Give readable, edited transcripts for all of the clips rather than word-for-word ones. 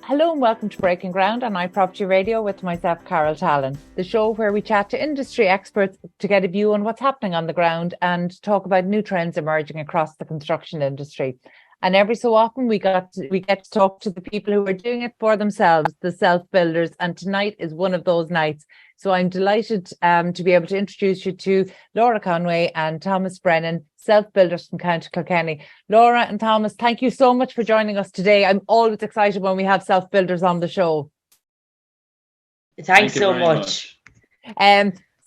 Hello and welcome to Breaking Ground on iPropertyRadio with myself, Carol Tallon, the show where we chat to industry experts to get a view on what's happening on the ground and talk about new trends emerging across the construction industry. And every so often we get to talk to the people who are doing it for themselves, the self-builders, and tonight is one of those nights. So I'm delighted to be able to introduce you to Laura Conway and Thomas Brennan, self-builders from County Kilkenny. Laura and Thomas, thank you so much for joining us today. I'm always excited when we have self-builders on the show. Thanks so much.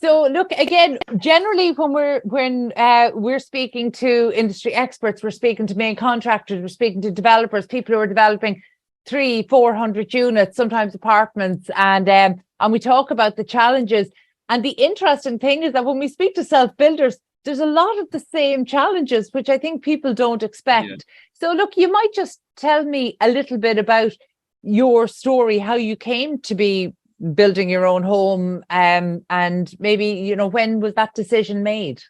So look, again, generally when we're speaking to industry experts, we're speaking to main contractors, we're speaking to developers, people who are developing 300-400 units, sometimes apartments, and we talk about the challenges. And the interesting thing is that when we speak to self-builders, there's a lot of the same challenges, which I think people don't expect. Yeah. So look, you might just tell me a little bit about your story, how you came to be building your own home, and maybe, when was that decision made?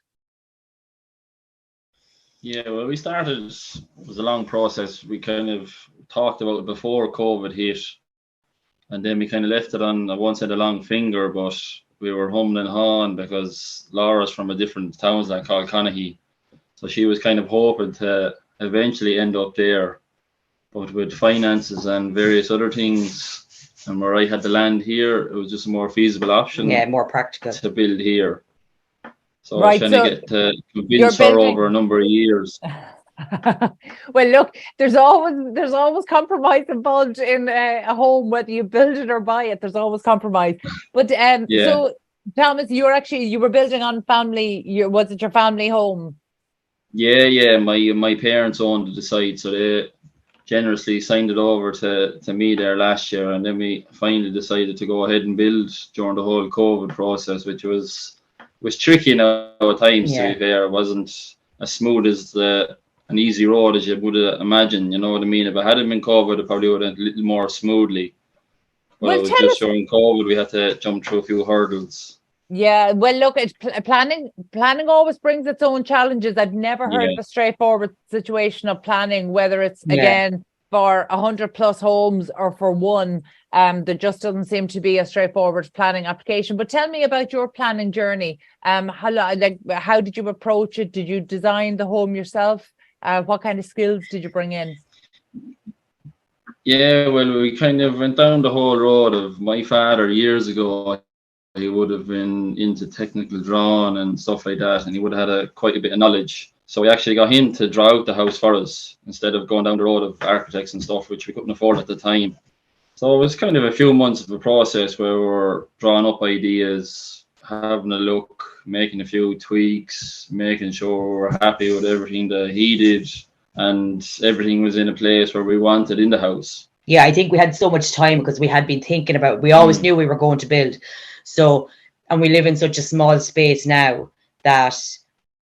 Yeah, well, it was a long process. We kind of talked about it before COVID hit, and then we kind of left it on, I won't say the long finger, but we were humming and hawing because Laura's from a different townland called Connaughey. So she was kind of hoping to eventually end up there. But with finances and various other things, and where I had the land here, it was just a more feasible option. Yeah, more practical to build here. So I was trying to get to convince her over a number of years. Well, look, there's always compromise involved in a home, whether you build it or buy it. There's always compromise. But So Thomas, you were building on family. Was it your family home? Yeah. My parents owned the site, so they generously signed it over to me there last year, and then we finally decided to go ahead and build during the whole COVID process, which was tricky now at times. To be fair, it wasn't as smooth as an easy road as you would imagine. You know what I mean? If it hadn't been COVID, it probably would have been a little more smoothly. But it was just during COVID we had to jump through a few hurdles. Yeah, well, look, planning always brings its own challenges. I've never heard of a straightforward situation of planning, whether it's again for 100+ homes or for one. There just doesn't seem to be a straightforward planning application. But tell me about your planning journey. How did you approach it? Did you design the home yourself? What kind of skills did you bring in? Yeah, well, we kind of went down the whole road of my father years ago. He would have been into technical drawing and stuff like that, and he would have had quite a bit of knowledge. So we actually got him to draw out the house for us instead of going down the road of architects and stuff, which we couldn't afford at the time. So it was kind of a few months of a process where we were drawing up ideas, having a look, making a few tweaks, making sure we were happy with everything that he did, and everything was in a place where we wanted in the house. Yeah, I think we had so much time because we had been thinking about it. We always knew we were going to build. So, and we live in such a small space now that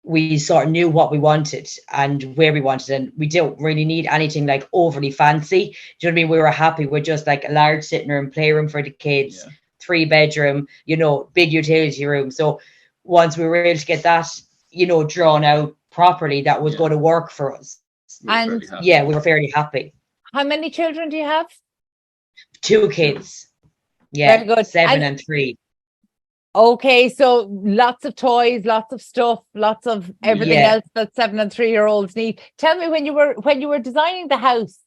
we sort of knew what we wanted and where we wanted, and we don't really need anything like overly fancy. Do you know what I mean? We were happy with just like a large sitting room, playroom for the kids, 3-bedroom, big utility room. So once we were able to get that, drawn out properly, that was going to work for us. And we were fairly happy. How many children do you have? 2 kids. Yeah, very good. 7 and 3. Okay, so lots of toys, lots of stuff, lots of everything else that 7 and 3-year-olds need. Tell me, when you were designing the house,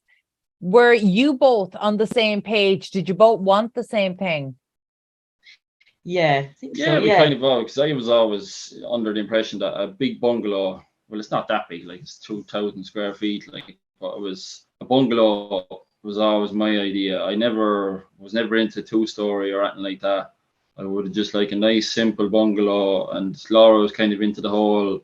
were you both on the same page? Did you both want the same thing? Yeah, I think so. We kind of were, because I was always under the impression that a big bungalow, well, it's not that big, like it's 2,000 square feet, but it was a bungalow was always my idea. I was never into 2-story or anything like that. I would have just like a nice simple bungalow, and Laura was kind of into the whole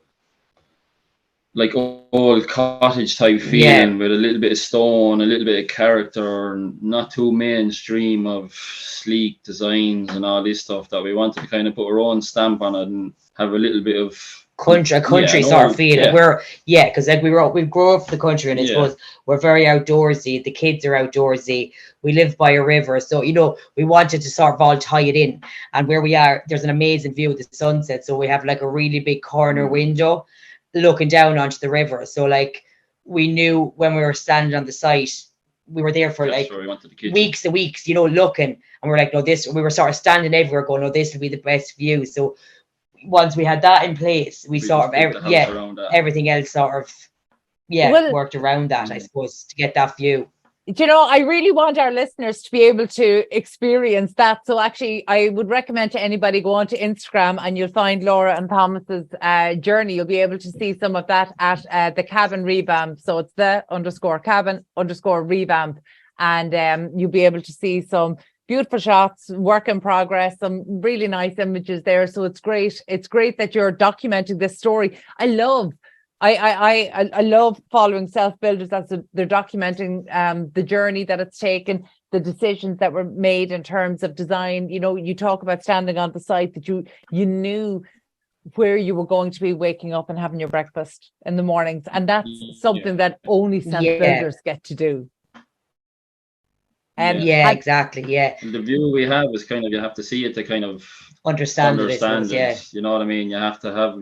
like old cottage type feeling with a little bit of stone, a little bit of character, and not too mainstream of sleek designs and all this stuff. That we wanted to kind of put our own stamp on it and have a little bit of country sort of feeling. Because like we grew up in the country, and I suppose we're very outdoorsy. The kids are outdoorsy. We live by a river, so we wanted to sort of all tie it in. And where we are, there's an amazing view of the sunset. So we have like a really big corner window looking down onto the river. So like we knew when we were standing on the site, we were there for That's where we wanted the kitchen. weeks and weeks, you know, looking, and we're like, no, this, we were sort of standing everywhere going, no, this will be the best view. So once we had that in place, we sort of, built the house around that. everything else sort of, worked around that, I suppose, to get that view. Do you know, I really want our listeners to be able to experience that. So actually, I would recommend to anybody go onto Instagram and you'll find Laura and Thomas's journey. You'll be able to see some of that at the cabin revamp. So it's the_cabin_revamp. And you'll be able to see some beautiful shots, work in progress, some really nice images there. So it's great. It's great that you're documenting this story. I love following self-builders as they're documenting the journey that it's taken, the decisions that were made in terms of design. You know, you talk about standing on the site that you knew where you were going to be waking up and having your breakfast in the mornings. And that's something that only self-builders get to do. Exactly. And the view we have is kind of, you have to see it to kind of understand it. You know what I mean? You have to have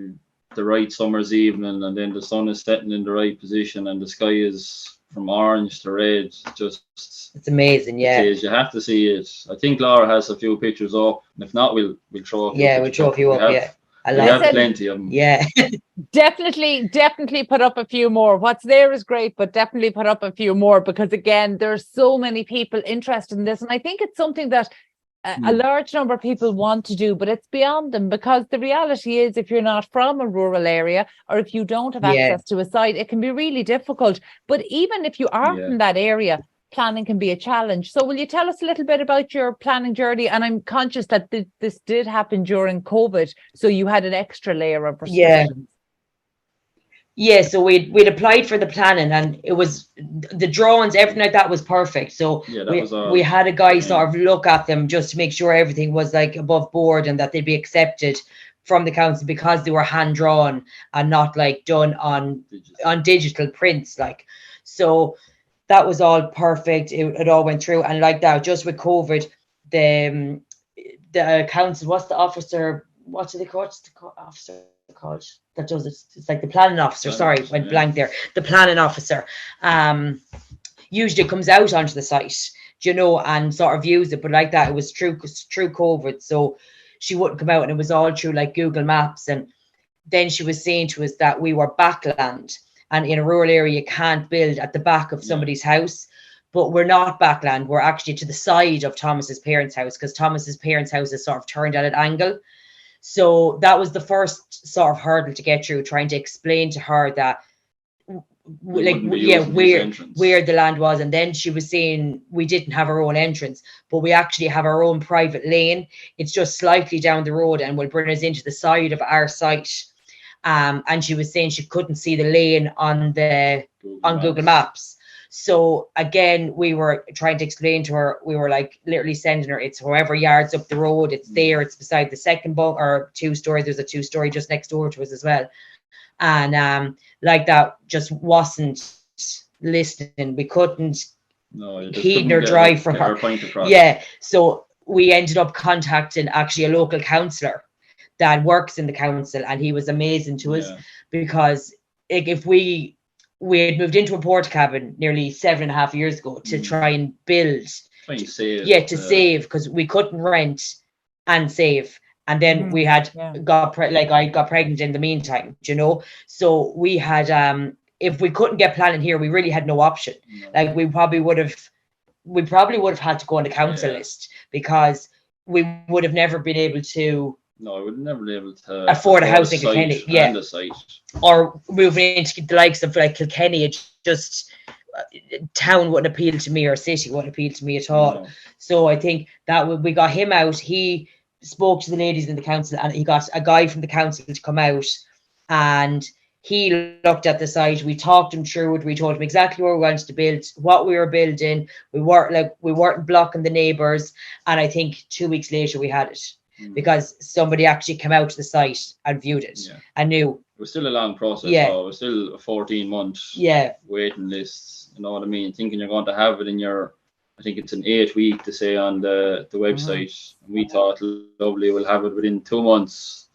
the right summer's evening, and then the sun is setting in the right position, and the sky is from orange to red. It's amazing. It is. You have to see it. I think Laura has a few pictures up, and if not, we'll throw a few we'll throw a few up. We have plenty of them. Definitely put up a few more. What's there is great, but definitely put up a few more, because again, there's so many people interested in this, and I think it's something that a large number of people want to do, but it's beyond them, because the reality is, if you're not from a rural area, or if you don't have access to a site, it can be really difficult. But even if you are from that area, planning can be a challenge. So will you tell us a little bit about your planning journey? And I'm conscious that this did happen during COVID, so you had an extra layer of restrictions. So we'd applied for the planning, and it was the drawings, everything like that was perfect. So we had a guy sort of look at them just to make sure everything was like above board and that they'd be accepted from the council, because they were hand drawn and not like done on digital prints. Like, so that was all perfect. It all went through, and like that, just with COVID, the council, what's the officer? What do they call it? What's the officer called that does it? It's like the planning officer. Sorry, went blank there. The planning officer usually comes out onto the site, you know, and sort of views it. But like that, it was through COVID, so she wouldn't come out, and it was all through like Google Maps. And then she was saying to us that we were backland, and in a rural area you can't build at the back of somebody's house. But we're not backland. We're actually to the side of Thomas's parents' house, because Thomas's parents' house is sort of turned at an angle. So that was the first sort of hurdle to get through, trying to explain to her that where the land was. And then she was saying we didn't have our own entrance, but we actually have our own private lane. It's just slightly down the road and will bring us into the side of our site. And she was saying she couldn't see the lane on Google Maps. So again, we were trying to explain to her, we were like literally sending her, it's however yards up the road, it's there, it's beside the second bunk or 2-story. There's a 2-story just next door to us as well. And like that, just wasn't listening. We couldn't heed nor drive for her. So we ended up contacting actually a local councillor that works in the council, and he was amazing to us, because if we had moved into a port cabin nearly 7.5 years ago to try and build, save, because we couldn't rent and save. And then we had I got pregnant in the meantime, you know. So we had, if we couldn't get planning here, we really had no option. Like we probably would have had to go on the council list, because we would have never been able to. No, I would never be able to afford a house in Kilkenny, or moving into the likes of like Kilkenny. It just town wouldn't appeal to me, or city wouldn't appeal to me at all. No. So I think that we got him out. He spoke to the ladies in the council, and he got a guy from the council to come out, and he looked at the site. We talked him through it. We told him exactly where we wanted to build, what we were building. We weren't blocking the neighbours, and I think 2 weeks later we had it. Because somebody actually came out to the site and viewed it and knew. It was still a long process. It was still a 14-month waiting list. You know what I mean? Thinking you're going to have it in your, I think it's an 8-week to say on the website. And we thought, lovely, we'll have it within 2 months.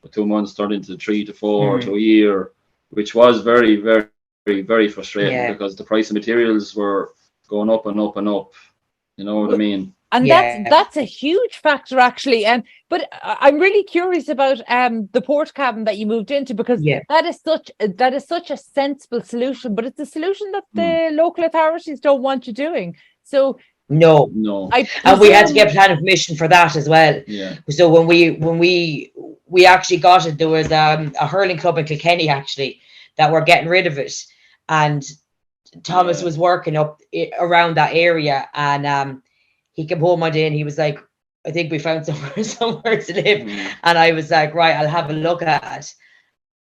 But 2 months turned into 3 to 4 to a year, which was very, very, very frustrating, because the price of materials were going up and up and up. You know what I mean? And that's a huge factor, actually. But I'm really curious about the port cabin that you moved into, because that is such a sensible solution, but it's a solution that the local authorities don't want you doing. So no, and we had to get planning permission for that as well. Yeah. So when we actually got it, there was a hurling club in Kilkenny actually that were getting rid of it, and Thomas was working up around that area, and he came home one day and he was like, I think we found somewhere to live. And I was like, right, I'll have a look at it.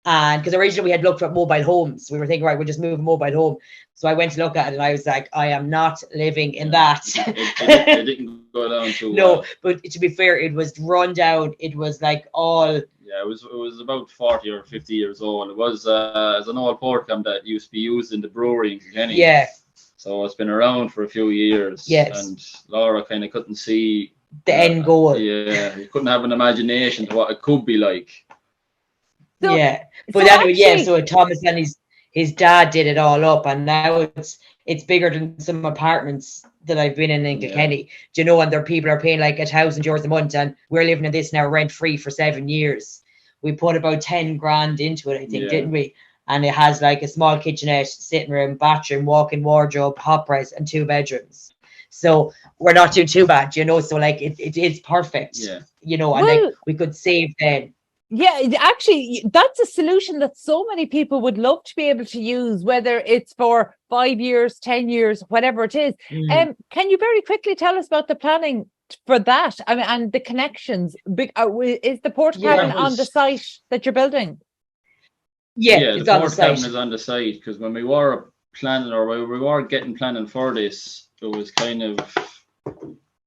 And because originally we had looked at mobile homes, we were thinking, right, we'll just move a mobile home. So I went to look at it and I was like, I am not living in that. It didn't go down too well. But to be fair, it was run down. It was like all. Yeah, it was about 40 or 50 years old. It was as an old port cam that used to be used in the brewery in Kilkenny. Yeah. So it's been around for a few years. Yes. And Laura kind of couldn't see the end goal. Yeah, you couldn't have an imagination to what it could be like. So, but anyway, so Thomas and his dad did it all up, and now it's bigger than some apartments that I've been in Kilkenny. Do you know? And there people are paying like €1,000 a month, and we're living in this now rent free for 7 years. We put about 10 grand into it, I think, didn't we? And it has like a small kitchenette, sitting room, bathroom, walk-in wardrobe, hot press, and 2 bedrooms. So we're not doing too bad, you know. So like it is perfect, you know, and like we could save then. Yeah, actually, that's a solution that so many people would love to be able to use, whether it's for 5 years, 10 years, whatever it is. Can you very quickly tell us about the planning for that? I mean, and the connections. Is the port cabin on the site that you're building? Yeah, the port cabin is on the site, because when we were planning, or when we were getting planning for this, it was kind of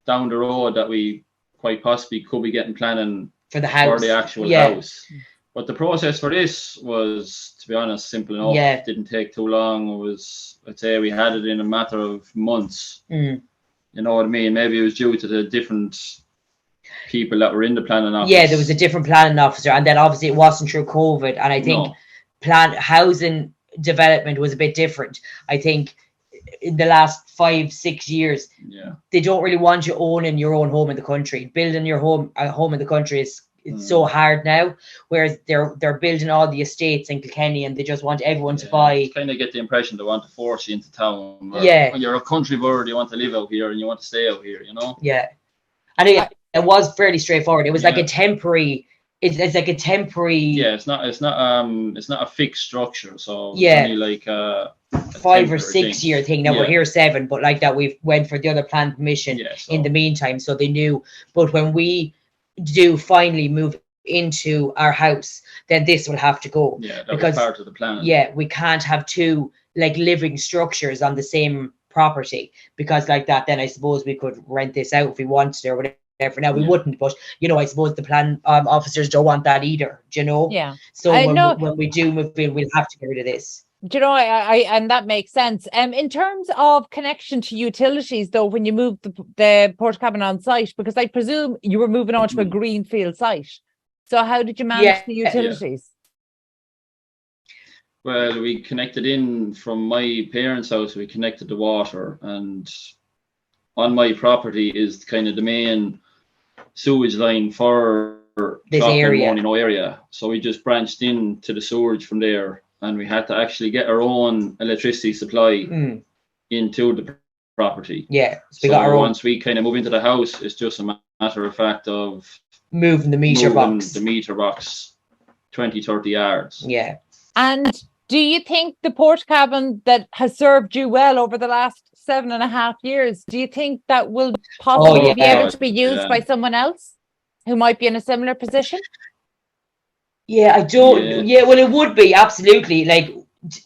down the road that we quite possibly could be getting planning for the house, for the actual house. But the process for this was, to be honest, simple enough. It didn't take too long. It was, I'd say we had it in a matter of months. You know what I mean? Maybe it was due to the different people that were in the planning office. Yeah, there was a different planning officer, and then obviously it wasn't through COVID. And I think housing development was a bit different. I think in the last 5-6 years, they don't really want you owning your own home in the country. Building your home in the country is so hard now, whereas they're building all the estates in Kilkenny, and they just want everyone to buy. Kind of get the impression they want to force you into town. When you're a country bird, you want to live out here and you want to stay out here, you know. And it was fairly straightforward. It was like a temporary. It's like a temporary. Yeah, it's not a fixed structure. So it's only like a 5 or 6 year thing. Now we're here 7, but like that we went for the other plan permission in the meantime, so they knew. But when we do finally move into our house, then this will have to go. Yeah, that was part of the plan. Yeah, we can't have 2 like living structures on the same property, because like that, then I suppose we could rent this out if we wanted or whatever. Now we wouldn't, but you know, I suppose the plan officers don't want that either. Do you know? Yeah. So when we do move in, we'll have to get rid of this. Do you know, I and that makes sense. In terms of connection to utilities, though, when you moved the port cabin on site, because I presume you were moving on to a greenfield site. So how did you manage the utilities? Well, we connected in from my parents' house. We connected the water, and on my property is kind of the main sewage line for this area. So we just branched into the sewage from there. And we had to actually get our own electricity supply into the property. Yeah. So we got our once we kind of move into the house, it's just a matter of fact of moving the meter box 20-30 yards. Yeah. And do you think the port cabin that has served you well over the last 7.5 years, do you think that will possibly be able to be used by someone else who might be in a similar position? Yeah, I don't. Yeah, well, it would be absolutely. Like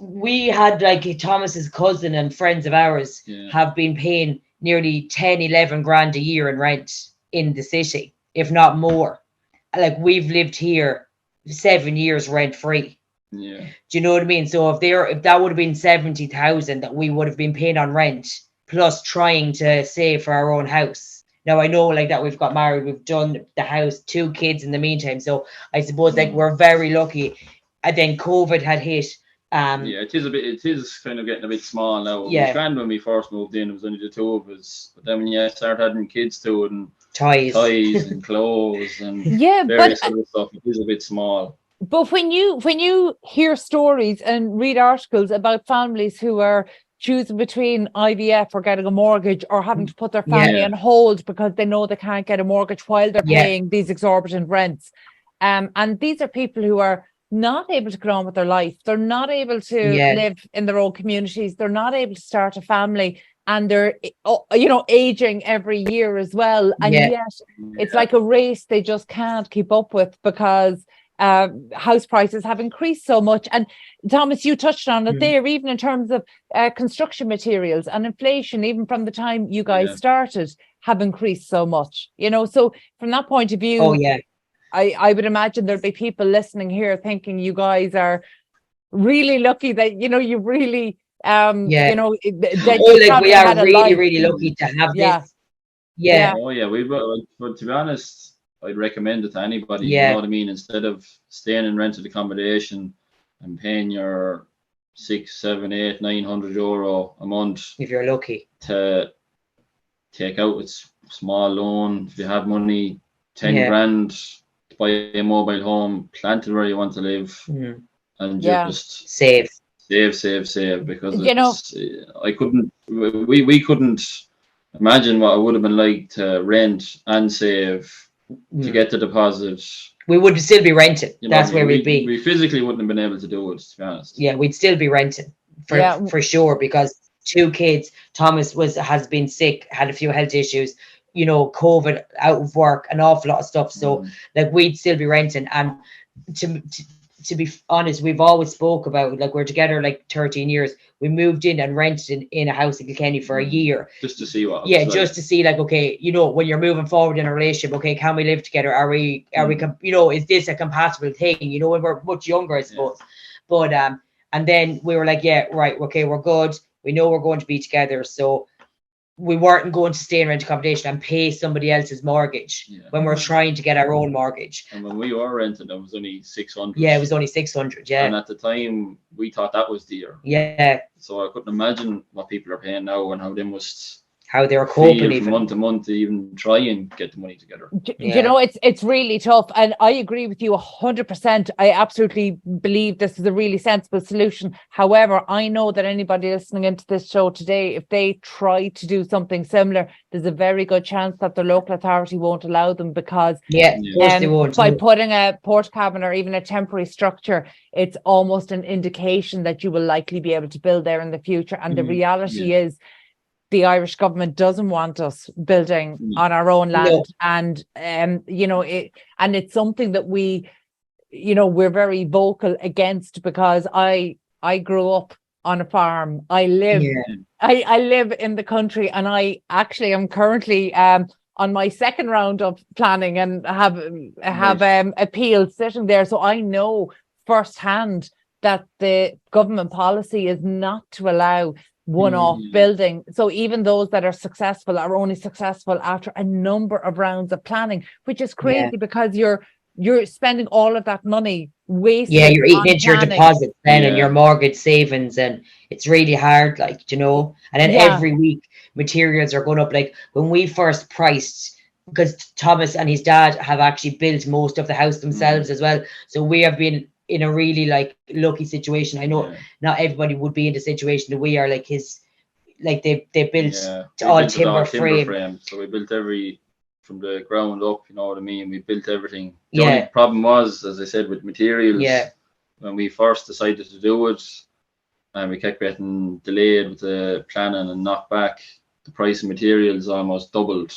we had like Thomas's cousin and friends of ours have been paying nearly 10-11 grand a year in rent in the city, if not more. Like we've lived here 7 years rent free. Yeah. Do you know what I mean? So if that would have been 70,000 that we would have been paying on rent, plus trying to save for our own house. Now, I know like that we've got married, we've done the house, 2 kids in the meantime. So I suppose like we're very lucky. And then COVID had hit Yeah, it is kind of getting a bit small now. It was grand when we first moved in, it was only the two of us. But then when you start having kids to it, and toys and clothes and Yeah, various other stuff, it is a bit small. But when you hear stories and read articles about families who are choosing between IVF or getting a mortgage, or having to put their family on hold because they know they can't get a mortgage while they're paying these exorbitant rents, and these are people who are not able to get on with their life. They're not able to live in their own communities. They're not able to start a family, and they're aging every year as well. And yet it's like a race they just can't keep up with because house prices have increased so much. And Thomas, you touched on it there, even in terms of construction materials and inflation, even from the time you guys started, have increased so much. So from that point of view, I would imagine there'd be people listening here thinking you guys are really lucky that you really that we are really lucky to have this. But to be honest, I'd recommend it to anybody. You know what I mean? Instead of staying in rented accommodation and paying your 600, 700, 800, 900 euro a month, if you're lucky, to take out a small loan, if you have money, 10 grand to buy a mobile home, plant it where you want to live, and just save, because we couldn't imagine what it would have been like to rent and save to get the deposit. We would still be renting. That's where we'd be. We physically wouldn't have been able to do it, to be honest. Yeah, we'd still be renting for sure, because 2 kids. Thomas has been sick, had a few health issues, COVID, out of work, an awful lot of stuff. So like we'd still be renting. And to be honest, we've always spoke about, like, we're together like 13 years. We moved in and rented in a house in Kilkenny for a year. Just to see what just to see, like, okay, when you're moving forward in a relationship, okay, can we live together? Are we is this a compatible thing? When we're much younger, I suppose. But and then we were like, okay, we're good. We know we're going to be together. So we weren't going to stay in rent accommodation and pay somebody else's mortgage when we're trying to get our own mortgage. And when we were renting, it was only 600. Yeah, it was only 600. Yeah. And at the time, we thought that was dear. Yeah. So I couldn't imagine what people are paying now and how they were coping from month to month to even try and get the money together. It's really tough, and I agree with you 100%. I absolutely believe this is a really sensible solution. However, I know that anybody listening into this show today, if they try to do something similar, there's a very good chance that the local authority won't allow them, because of course they won't. By putting a port cabin or even a temporary structure, it's almost an indication that you will likely be able to build there in the future. And the reality is, the Irish government doesn't want us building on our own land, and it's something that we're very vocal against, because I grew up on a farm. I live in the country, and I actually am currently on my second round of planning and have appeals sitting there, so I know firsthand that the government policy is not to allow one-off building. So even those that are successful are only successful after a number of rounds of planning, which is crazy, because you're spending all of that money wasting. Yeah, you're eating into your deposits then and your mortgage savings, and it's really hard, like, and then every week materials are going up. Like when we first priced, because Thomas and his dad have actually built most of the house themselves as well, so we have been in a really lucky situation. I know not everybody would be in the situation that we are. Like they built all timber frame. So we built from the ground up, you know what I mean? We built everything. The only problem was, as I said, with materials. When we first decided to do it, and we kept getting delayed with the planning and knocked back, the price of materials almost doubled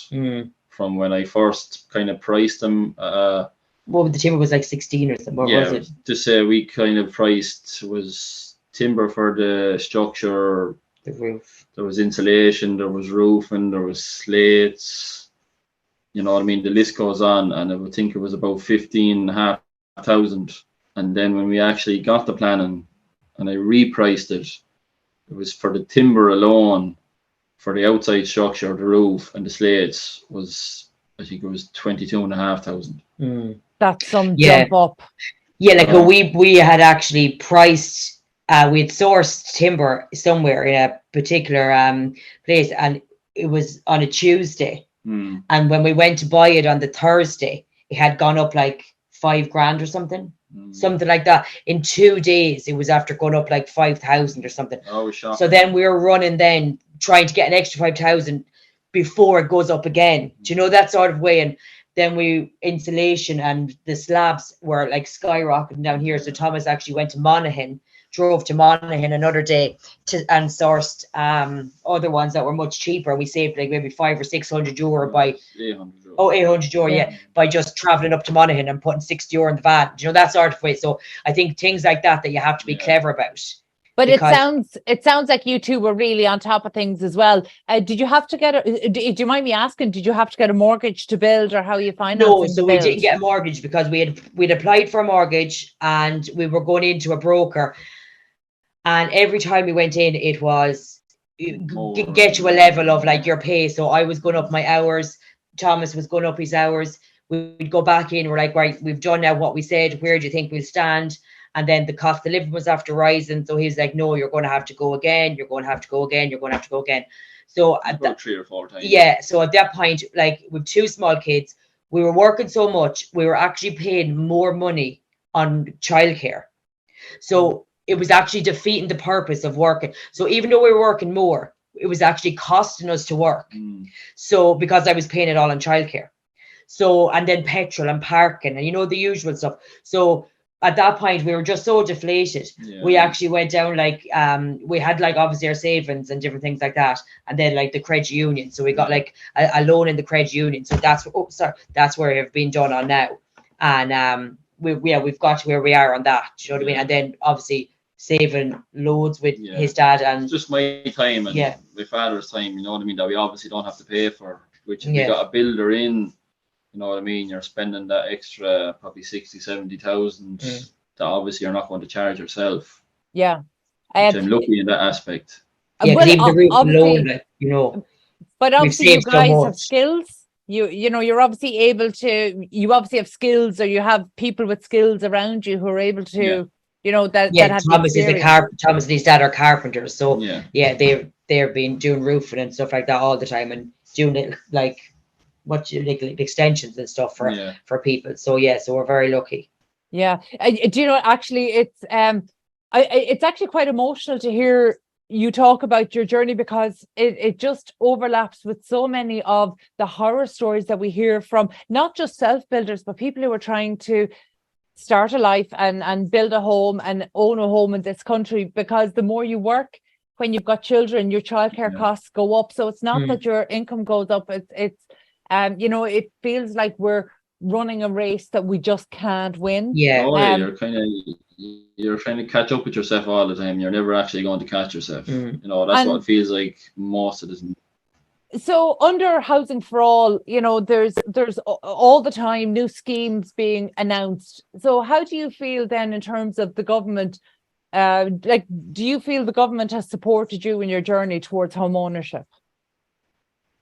from when I first kind of priced them. What the timber was like 16 or something? What was it? To say we kind of priced was timber for the structure, the roof. There was insulation, there was roofing, there was slates. You know what I mean? The list goes on, and I would think it was about 15,500. And then when we actually got the planning and I repriced it, it was for the timber alone, for the outside structure, the roof and the slates was, I think it was 22,500. That's some jump up. Yeah, like we had actually priced we had sourced timber somewhere in a particular place, and it was on a Tuesday. And when we went to buy it on the Thursday, it had gone up like $5,000 or something. Something like that. In 2 days, it was after going up like 5,000 or something. Oh, shocking. So then we were running then, trying to get an extra 5,000 before it goes up again. Do you know, that sort of way? And then insulation and the slabs were like skyrocketing down here. So Thomas actually went to Monaghan, drove to Monaghan another day and sourced other ones that were much cheaper. We saved like maybe 500 or 600 euro by 800 euro, yeah, by just traveling up to Monaghan and putting 60 euro in the van. You know, that sort of way. So I think things like that you have to be clever about. But it sounds like you two were really on top of things as well. Did you have to get do you mind me asking, did you have to get a mortgage to build, or how are you financing? No, so we didn't get a mortgage because we'd applied for a mortgage and we were going into a broker. And every time we went in, it was get to a level of like your pay. So I was going up my hours. Thomas was going up his hours. We'd go back in. We're like, right, we've done now what we said. Where do you think we'll stand? And then the cost of living was after rising. So he's like, no, you're going to have to go again. You're going to have to go again. You're going to have to go again. So about 3 or 4 times. Yeah. So at that point, like with 2 small kids, we were working so much, we were actually paying more money on childcare. So it was actually defeating the purpose of working. So even though we were working more, it was actually costing us to work. So because I was paying it all on childcare. So, and then petrol and parking and, you know, the usual stuff. So at that point, we were just so deflated. Yeah. We actually went down like, we had like obviously our savings and different things like that. And then like the credit union. So we got like a loan in the credit union. So that's where we've been done on now. And we've got to where we are on that. Do you know what I mean? And then obviously saving loads with his dad. And it's just my time and my father's time, you know what I mean, that we obviously don't have to pay for, which if you got a builder in, you know what I mean, you're spending that extra probably 60, 70,000 that obviously you're not going to charge yourself. Yeah. I'm lucky in that aspect. Yeah, well, leave the roof alone, like, you know. But obviously you guys have skills. You know, you're obviously able to, you obviously have skills, or you have people with skills around you who are able to, you know, that have Thomas is a carpenter. Thomas and his dad are carpenters. So they've been doing roofing and stuff like that all the time, and doing it like extensions and stuff for people. So so we're very lucky. Yeah. Do you know, actually it's actually quite emotional to hear you talk about your journey, because it just overlaps with so many of the horror stories that we hear from not just self-builders, but people who are trying to start a life and build a home and own a home in this country. Because the more you work, when you've got children, your childcare costs go up. So it's not that your income goes up. It's you know, it feels like we're running a race that we just can't win. You're trying to catch up with yourself all the time. You're never actually going to catch yourself. You know, that's what it feels like most of the. So under Housing for All, you know, there's all the time new schemes being announced. So how do you feel then in terms of the government? Like, do you feel the government has supported you in your journey towards home ownership?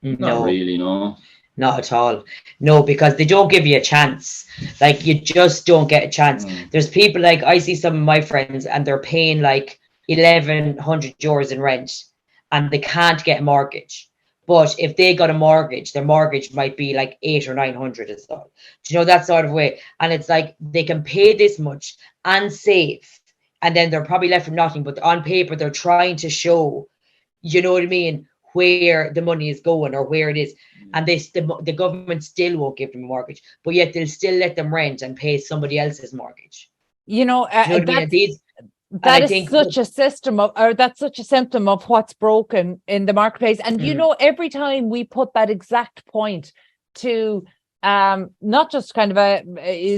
Not really, no. Not at all. No, because they don't give you a chance. Like, you just don't get a chance. There's people, like, I see some of my friends and they're paying like 1,100 euros in rent and they can't get a mortgage. But if they got a mortgage, their mortgage might be like 800 or 900 as well. Do you know, that sort of way? And it's like they can pay this much and save, and then they're probably left with nothing. But on paper, they're trying to show, you know what I mean, where the money is going or where it is. And the government still won't give them a mortgage, but yet they'll still let them rent and pay somebody else's mortgage. You know, that's such a symptom of what's broken in the marketplace. And you know, every time we put that exact point to not just kind of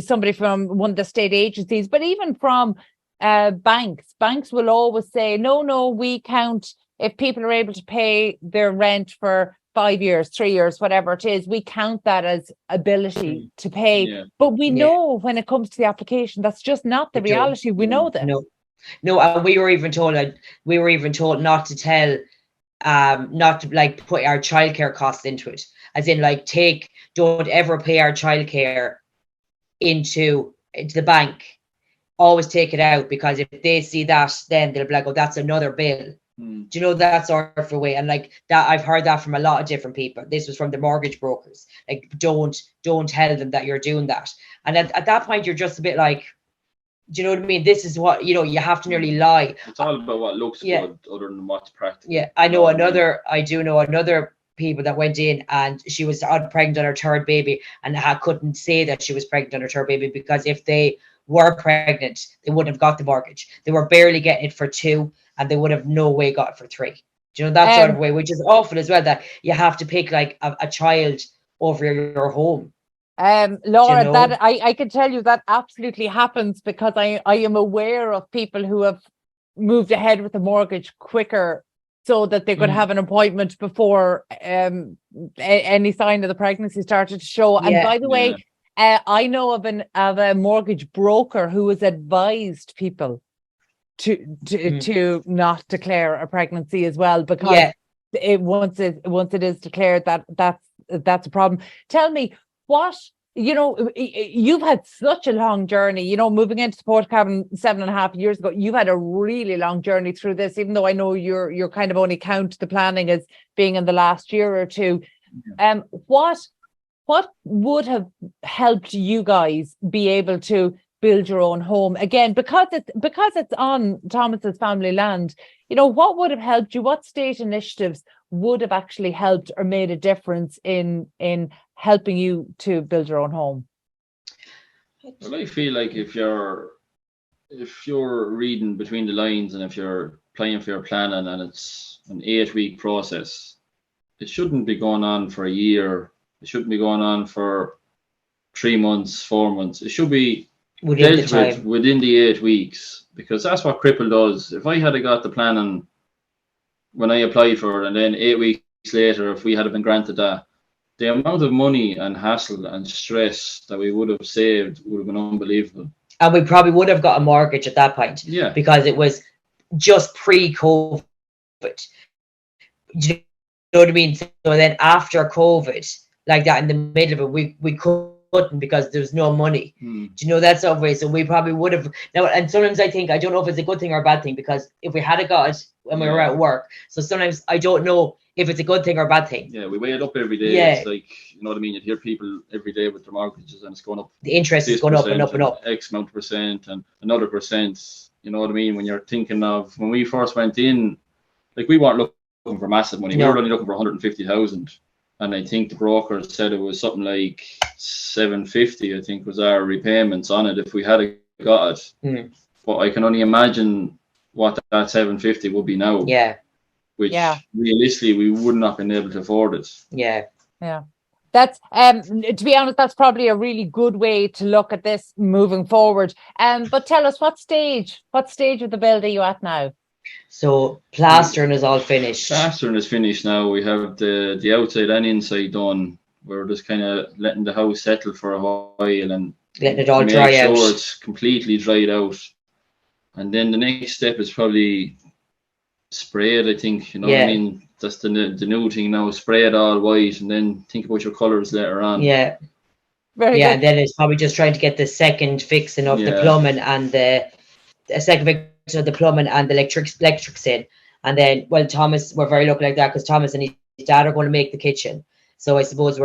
somebody from one of the state agencies, but even from banks will always say, no, we count if people are able to pay their rent for 5 years, 3 years, whatever it is, we count that as ability to pay. But we know when it comes to the application, that's just not the reality. We know that. No, and we were even told not to tell, not to like put our childcare costs into it. As in, like, don't ever pay our childcare into the bank always take it out, because if they see that, then they'll be like, oh, that's another bill. Do you know, that sort of way? And like that, I've heard that from a lot of different people. This was from the mortgage brokers. Like, don't tell them that you're doing that. And at that point, you're just a bit like, do you know what I mean? This is what, you know, you have to nearly lie. It's all about what looks good, other than what's practical. Yeah, I know I do know another people that went in, and she was pregnant on her third baby, and couldn't say that she was pregnant on her third baby, because if they were pregnant, they wouldn't have got the mortgage. They were barely getting it for 2, and they would have no way got it for 3. Do you know, that sort of way, which is awful as well, that you have to pick like a child over your home. Laura, you know? That I can tell you that absolutely happens, because I am aware of people who have moved ahead with the mortgage quicker so that they could have an appointment before any sign of the pregnancy started to show. And by the way, I know of a mortgage broker who has advised people to not declare a pregnancy as well, because once it is declared, that's a problem. Tell me, what, you know, you've had such a long journey, you know, moving into Portakabin 7.5 years ago. You've had a really long journey through this, even though I know you're kind of only count the planning as being in the last year or two. What would have helped you guys be able to build your own home again, because it's on Thomas's family land? You know, what would have helped you? What state initiatives would have actually helped or made a difference in helping you to build your own home? Well, I feel like if you're reading between the lines, and if you're applying for your planning, and it's an 8-week process, it shouldn't be going on for a year. It shouldn't be going on for 3 months, 4 months. It should be within the 8 weeks, because that's what Cripple does. If I had got the planning when I applied for it, and then 8 weeks later, if we had been granted that, the amount of money and hassle and stress that we would have saved would have been unbelievable. And we probably would have got a mortgage at that point. Yeah. Because it was just pre-COVID. Do you know what I mean? So then after COVID, like that, in the middle of it, we couldn't, because there was no money. Do you know, that sort of way? So we probably would have now. And sometimes I think, I don't know if it's a good thing or a bad thing, because if we had got it when we were at work, so sometimes I don't know if it's a good thing or a bad thing. Yeah, we weigh it up every day. Yeah. It's like, you know what I mean? You'd hear people every day with their mortgages, and it's going up. The interest is going up and up and up. X amount of percent and another percent. You know what I mean? When you're thinking of, when we first went in, like, we weren't looking for massive money. No. We were only looking for 150,000. And I think the broker said it was something like 750, I think, was our repayments on it if we had got it. But I can only imagine what that 750 would be now. Yeah. Which realistically, we would not have been able to afford it. Yeah. Yeah. That's to be honest, that's probably a really good way to look at this moving forward. But tell us, what stage of the build are you at now? So plastering is all finished. Plastering is finished now. We have the outside and inside done. We're just kind of letting the house settle for a while and letting it all dry out. Sure, it's completely dried out. And then the next step is probably spray it, I think. You know what I mean? That's the new thing now. Spray it all white, and then think about your colours later on. Yeah. Very good. And then it's probably just trying to get the second fixing of the plumbing and the second fixing of the plumbing and the electrics in. And then, well, Thomas, we're very lucky like that, because Thomas and his dad are going to make the kitchen. So I suppose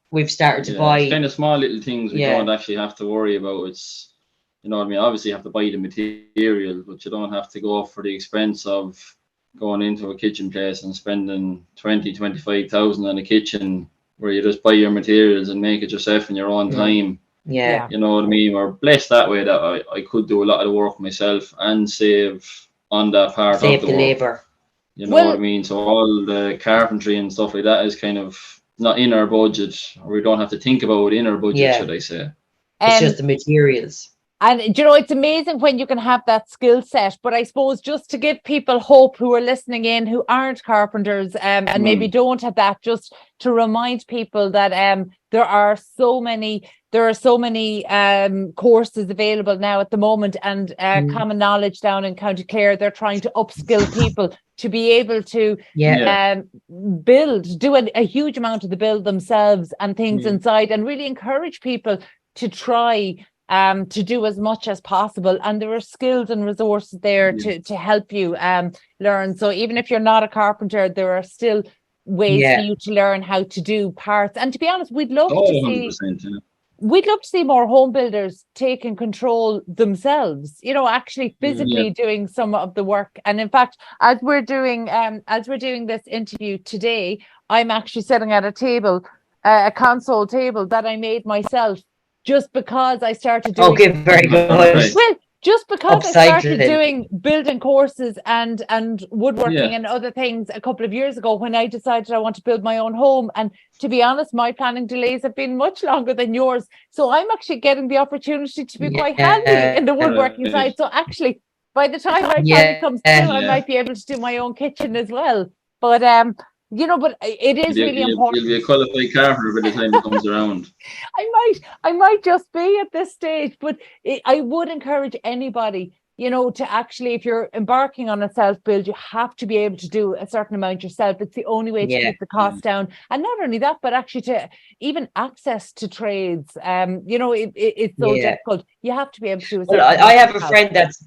we've started to buy. It's kind of small little things we don't actually have to worry about. It's, you know what I mean? Obviously, you have to buy the material, but you don't have to go for the expense of going into a kitchen place and spending 25,000 on a kitchen, where you just buy your materials and make it yourself in your own time. Yeah. You know what I mean? We're blessed that way, that I could do a lot of the work myself and save on that part save of the work. labour. You know what I mean? So all the carpentry and stuff like that is kind of not in our budget, or we don't have to think about it in our budget, should I say. It's just the materials. And, you know, it's amazing when you can have that skill set. But I suppose, just to give people hope who are listening in, who aren't carpenters and maybe don't have that, just to remind people that there are so many courses available now at the moment, and Common Knowledge down in County Clare, they're trying to upskill people to be able to do a huge amount of the build themselves and things inside, and really encourage people to try to do as much as possible, and there are skills and resources there to help you learn. So even if you're not a carpenter, there are still ways for you to learn how to do parts. And to be honest, we'd love to see 100%, we'd love to see more home builders taking control themselves, you know, actually physically doing some of the work. And in fact, as we're doing this interview today, I'm actually sitting at a table, a console table that I made myself, just because I started doing. Okay, very good. Well, just because I started doing building courses and woodworking and other things a couple of years ago, when I decided I want to build my own home. And to be honest, my planning delays have been much longer than yours. So I'm actually getting the opportunity to be quite handy in the woodworking side. So actually, by the time my plan comes through, I might be able to do my own kitchen as well. But you know, but it is really important. You'll be a qualified carpenter by the time it comes around. I might just be at this stage, but I would encourage anybody, you know, to actually, if you're embarking on a self-build, you have to be able to do a certain amount yourself. It's the only way to keep the cost down. And not only that, but actually to even access to trades. You know, it's so difficult. You have to be able to do a certain I have a friend that's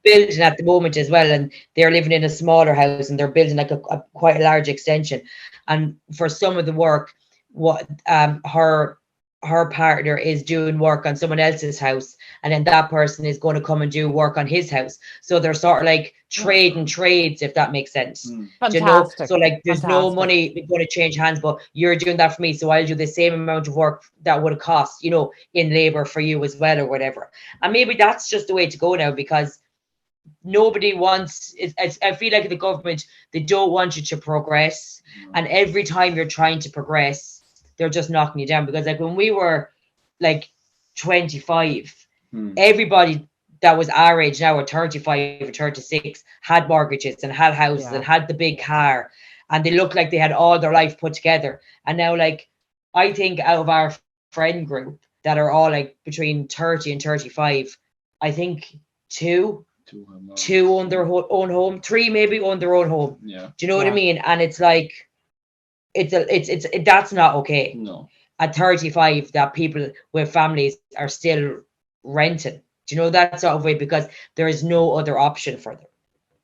building at the moment as well, and they're living in a smaller house, and they're building like a quite a large extension. And for some of the work, what her partner is doing work on someone else's house, and then that person is going to come and do work on his house. So they're sort of like trading trades, if that makes sense. Fantastic. You know? So like there's no money going to change hands, but you're doing that for me, so I'll do the same amount of work that would cost, you know, in labor for you as well, or whatever. And maybe that's just the way to go now, because nobody wants I feel like the government, they don't want you to progress, and every time you're trying to progress, they're just knocking you down. Because like when we were like 25, everybody that was our age now, or 35 or 36, had mortgages and had houses and had the big car, and they looked like they had all their life put together. And now, like, I think out of our friend group that are all like between 30 and 35, I think two own their own home, three maybe own their own home. Do you know what I mean? And it's like, it's that's not okay. No. At 35, that people with families are still renting. Do you know that sort of way? Because there is no other option for them.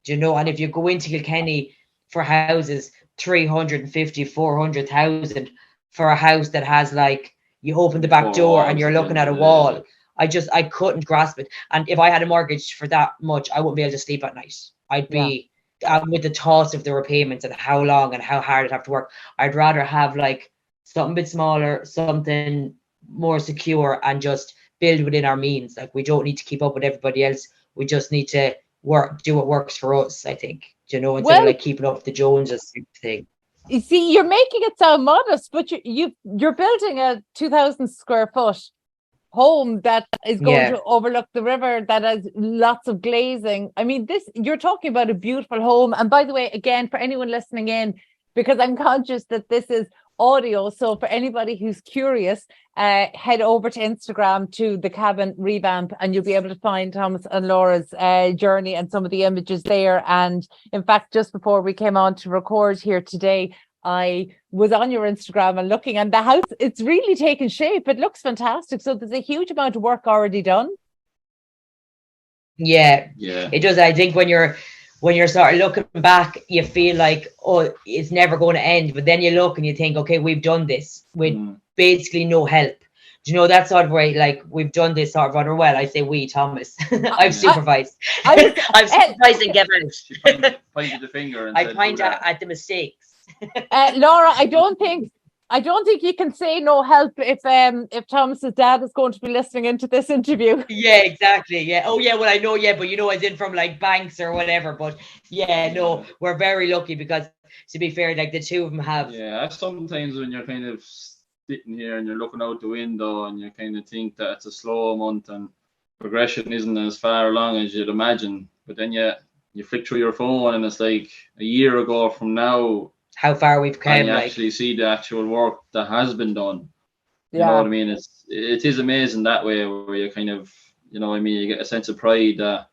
Do you know? And if you go into Kilkenny for houses, 350, 400,000 for a house that has, like, you open the back door and you're looking at a wall. I couldn't grasp it. And if I had a mortgage for that much, I wouldn't be able to sleep at night. I'd be with the thoughts of the repayments and how long and how hard I'd have to work. I'd rather have like something a bit smaller, something more secure, and just build within our means. Like, we don't need to keep up with everybody else. We just need to do what works for us, I think. Do you know, instead of like keeping up with the Joneses thing. You see, you're making it sound modest, but you're building a 2,000 square foot home that is going to overlook the river, that has lots of glazing. I mean, you're talking about a beautiful home. And by the way, again, for anyone listening in, because I'm conscious that this is audio, so for anybody who's curious, head over to Instagram to the Cabin Revamp, and you'll be able to find Thomas and Laura's journey and some of the images there. And in fact, just before we came on to record here today, I was on your Instagram and looking, and the house, it's really taken shape. It looks fantastic. So there's a huge amount of work already done. Yeah, it does. I think when you're sort of looking back, you feel like, oh, it's never going to end. But then you look and you think, okay, we've done this with basically no help. Do you know, that sort of way? Like, we've done this sort of other, well, I say we, Thomas. I've supervised. I've supervised and given out. Pointed the finger and I point at the mistakes. Laura, I don't think you can say no help if Thomas's dad is going to be listening into this interview. Yeah, exactly. Yeah. Oh, yeah. Well, I know. Yeah, but you know, as in from like banks or whatever. But yeah, no, we're very lucky, because to be fair, like the two of them have. Yeah, sometimes when you're kind of sitting here and you're looking out the window and you kind of think that it's a slow month and progression isn't as far along as you'd imagine, but then you flick through your phone and it's like a year ago from now, how far we've come, and you actually see the actual work that has been done. You know what I mean? It is amazing that way, where you kind of, you know what I mean, you get a sense of pride that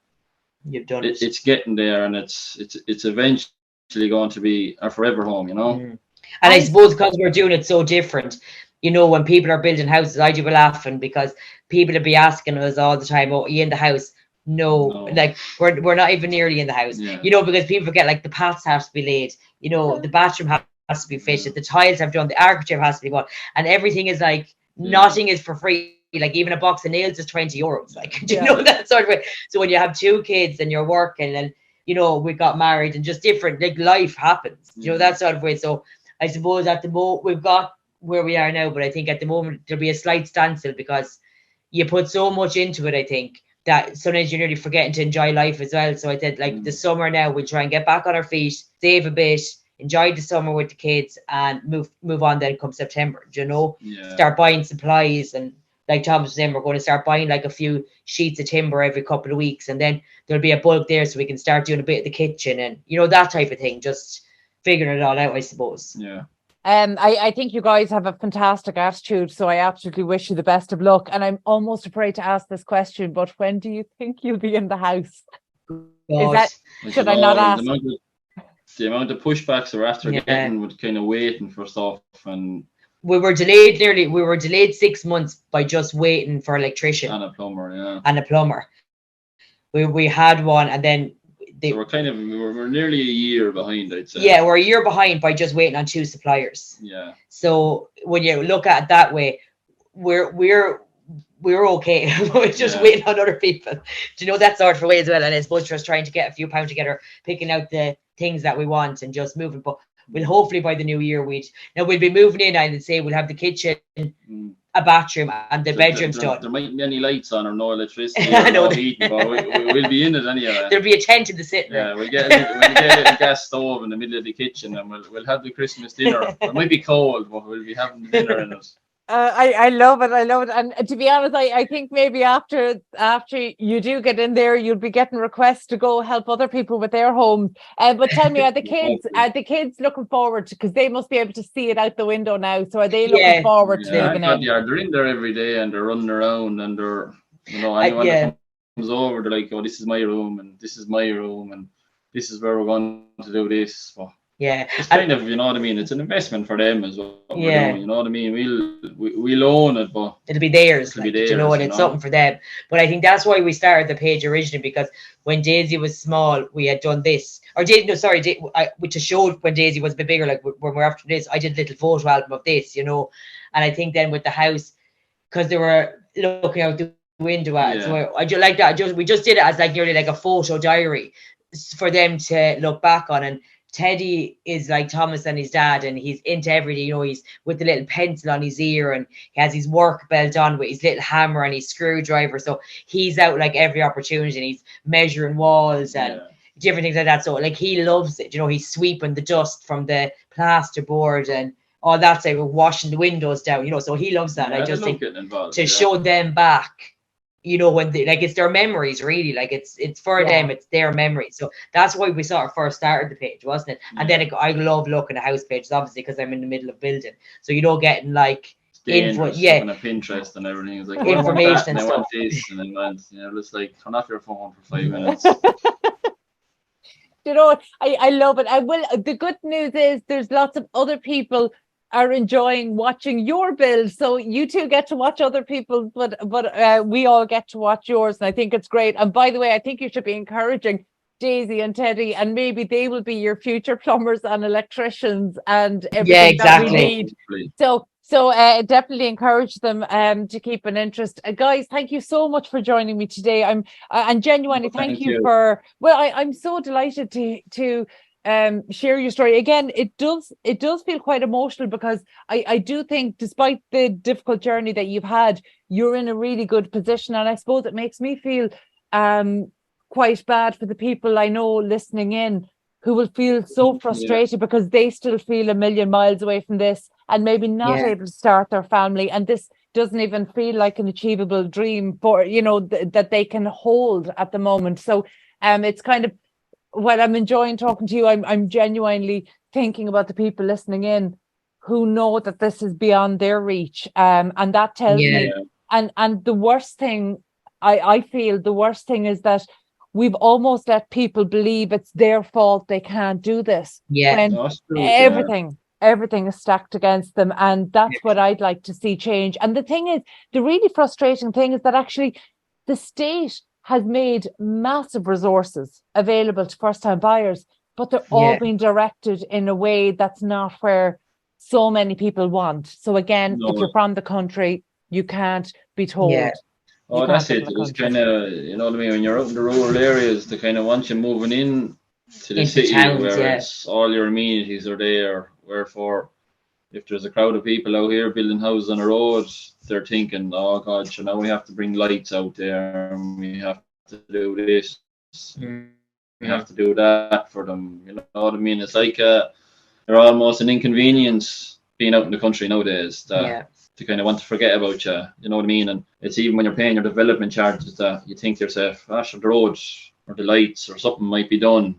you've done it's getting there, and it's eventually going to be a forever home, you know. And I suppose because we're doing it so different, you know, when people are building houses, I do be laughing because people will be asking us all the time, "Oh, are you in the house?" No, like we're not even nearly in the house, you know, because people forget like the paths have to be laid, you know, the bathroom has to be fitted, the tiles have done, the architecture has to be bought, and everything is like nothing is for free. Like even a box of nails is €20. Like, do you know that sort of way? So when you have 2 kids and you're working, and you know, we got married and just different, like life happens, you know, that sort of way. So I suppose at the moment we've got where we are now, but I think at the moment there'll be a slight standstill because you put so much into it, I think, that sometimes you're nearly forgetting to enjoy life as well. So I said, like, the summer now, we'll try and get back on our feet, save a bit, enjoy the summer with the kids, and move on then come September, you know? Start buying supplies, and like Thomas was saying, we're going to start buying like a few sheets of timber every couple of weeks, and then there'll be a bulk there so we can start doing a bit of the kitchen and, you know, that type of thing, just figuring it all out, I suppose. I think you guys have a fantastic attitude, so I absolutely wish you the best of luck. And I'm almost afraid to ask this question, but when do you think you'll be in the house? Is that, should I not ask? The amount of pushbacks we're after getting with kind of waiting for stuff, and we were delayed 6 months by just waiting for an electrician and a plumber, and a plumber. We had one, and then so we're nearly a year behind, I'd say. Yeah, we're a year behind by just waiting on 2 suppliers. Yeah. So when you look at it that way, we're okay. We're just waiting on other people. Do you know, that sort of way as well? And I suppose just trying to get a few pounds together, picking out the things that we want and just moving. But we'll hopefully by the new year we'll be moving in. I'd say we'll have the kitchen, a bathroom, and the bedrooms done. There mightn't be any lights on or no electricity or no heating, but we'll be in it anyway. There'll be a tent in the sitting room. Yeah, we'll get a little gas stove in the middle of the kitchen, and we'll have the Christmas dinner. It might be cold, but we'll be having dinner in it. I love it. And to be honest, I think maybe after you do get in there, you'll be getting requests to go help other people with their homes. But tell me, are the kids looking forward to, because they must be able to see it out the window now? So are they looking forward to moving in? Yeah, they're in there every day and they're running around, and they're, you know, anyone that comes over, they're like, "Oh, this is my room, and this is my room, and this is where we're going to do this." Well, it's kind of, you know what I mean, it's an investment for them as well. We're doing, you know what I mean, we'll own it, but it'll be theirs, you know, and it's something for them. But I think that's why we started the page originally, because when Daisy was small, we had done this, which is showed when Daisy was a bit bigger, like when we're after this, I did a little photo album of this, you know. And I think then with the house, because they were looking out the window at it, so I just like that. We just did it as like nearly like a photo diary for them to look back on. And Teddy is like Thomas and his dad, and he's into everything, you know. He's with the little pencil on his ear, and he has his work belt on with his little hammer and his screwdriver. So he's out like every opportunity, and he's measuring walls and different things like that. So like he loves it, you know. He's sweeping the dust from the plasterboard and all that, like washing the windows down, you know. So he loves that. I just think to show them back, you know, when they, like, it's their memories, really, like it's for them, it's their memories. So that's why we sort of first started the page, wasn't it? And then I love looking at house pages, obviously, because I'm in the middle of building, so you know, getting like info, looking at Pinterest and everything. It's like information and stuff. I want this, and then went, you know, it's like, turn off your phone for 5 minutes. You know, I love it. The good news is there's lots of other people are enjoying watching your build, so you two get to watch other people's, but we all get to watch yours, and I think it's great. And by the way, I think you should be encouraging Daisy and Teddy, and maybe they will be your future plumbers and electricians and everything that we need. So definitely encourage them to keep an interest. Guys, thank you so much for joining me today. And genuinely thank you for, I'm so delighted to share your story. Again, it does feel quite emotional, because I do think, despite the difficult journey that you've had, you're in a really good position. And I suppose it makes me feel quite bad for the people I know listening in, who will feel so frustrated because they still feel a million miles away from this and maybe not able to start their family. And this doesn't even feel like an achievable dream for, you know, that they can hold at the moment. So it's kind of, while I'm enjoying talking to you, I'm genuinely thinking about the people listening in who know that this is beyond their reach. And that tells me, and the worst thing, I feel the worst thing is that we've almost let people believe it's their fault they can't do this. When everything everything is stacked against them. And that's what I'd like to see change. And the thing is, the really frustrating thing is that actually the state has made massive resources available to first-time buyers, but they're all being directed in a way that's not where so many people want. So again, if you're from the country, you can't be told. Yeah. Oh, that's it. It's kind of, you know what I mean, when you're out in the rural areas, they kind of want you moving in to the Into city towns, where it's all your amenities are there. Wherefore, if there's a crowd of people out here building houses on the road, they're thinking, oh God, so now we have to bring lights out there, and we have to do this, we have to do that for them. You know what I mean? It's like they're almost an inconvenience being out in the country nowadays. That they kind of want to forget about you. You know what I mean? And it's even when you're paying your development charges that you think to yourself, the road or the lights or something might be done.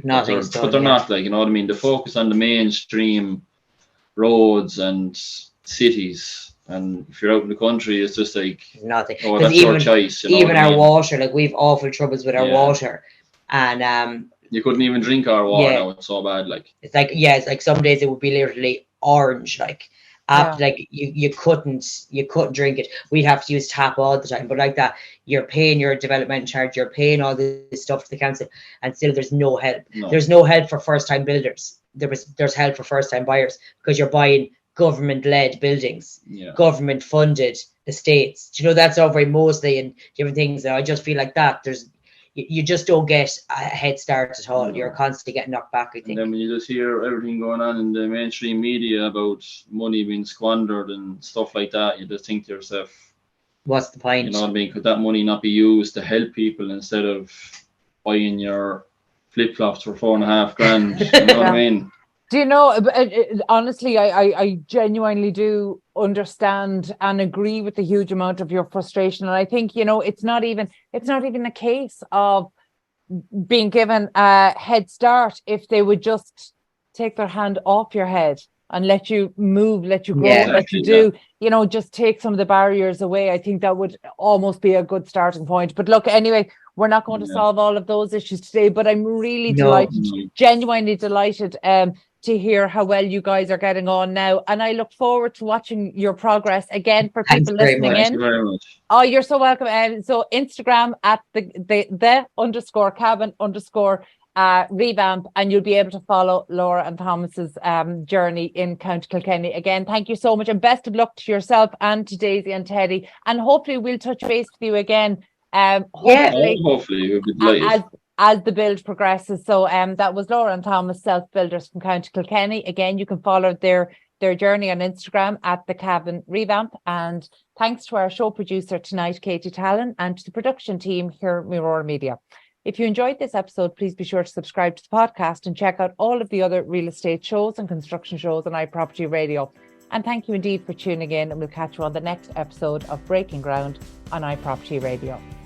But they're not, like, you know what I mean? The focus on the mainstream roads and cities, and if you're out in the country, it's just like nothing. Oh, that's your choice. You know even our mean? Water, like we've awful troubles with our water, and you couldn't even drink our water now. It's so bad. Like it's like some days it would be literally orange, like. Like you couldn't drink it. We'd have to use tap all the time. But like that, you're paying your development charge, you're paying all this stuff to the council, and still there's no help. There's no help for first time builders. There's help for first time buyers because you're buying government led buildings, government funded estates. You know, that's over mostly and different things. And I just feel like that you just don't get a head start at all. You're constantly getting knocked back, I think. And then when you just hear everything going on in the mainstream media about money being squandered and stuff like that, you just think to yourself, what's the point? You know what I mean? Could that money not be used to help people instead of buying your flip-flops for $4,500? You know what I mean? Do you know, honestly, I genuinely do understand and agree with the huge amount of your frustration. And I think, you know, it's not even a case of being given a head start if they would just take their hand off your head and let you move, let you grow, let you do, you know, just take some of the barriers away. I think that would almost be a good starting point. But look, anyway, we're not going to solve all of those issues today, but I'm really delighted, genuinely delighted to hear how well you guys are getting on now. And I look forward to watching your progress again for people listening in. Thank you very much. Oh, you're so welcome. So Instagram at the _ cabin _ revamp, and you'll be able to follow Laura and Thomas's journey in County Kilkenny. Again, thank you so much, and best of luck to yourself and to Daisy and Teddy. And hopefully we'll touch base with you again. Hopefully we'll be delighted. As the build progresses. So that was Laura and Thomas, self builders from County Kilkenny. Again, you can follow their journey on Instagram at the Cabin Revamp. And thanks to our show producer tonight, Katie Talon, and to the production team here at Mirror Media. If you enjoyed this episode, please be sure to subscribe to the podcast and check out all of the other real estate shows and construction shows on iPropertyRadio. And thank you indeed for tuning in, and we'll catch you on the next episode of Breaking Ground on iPropertyRadio.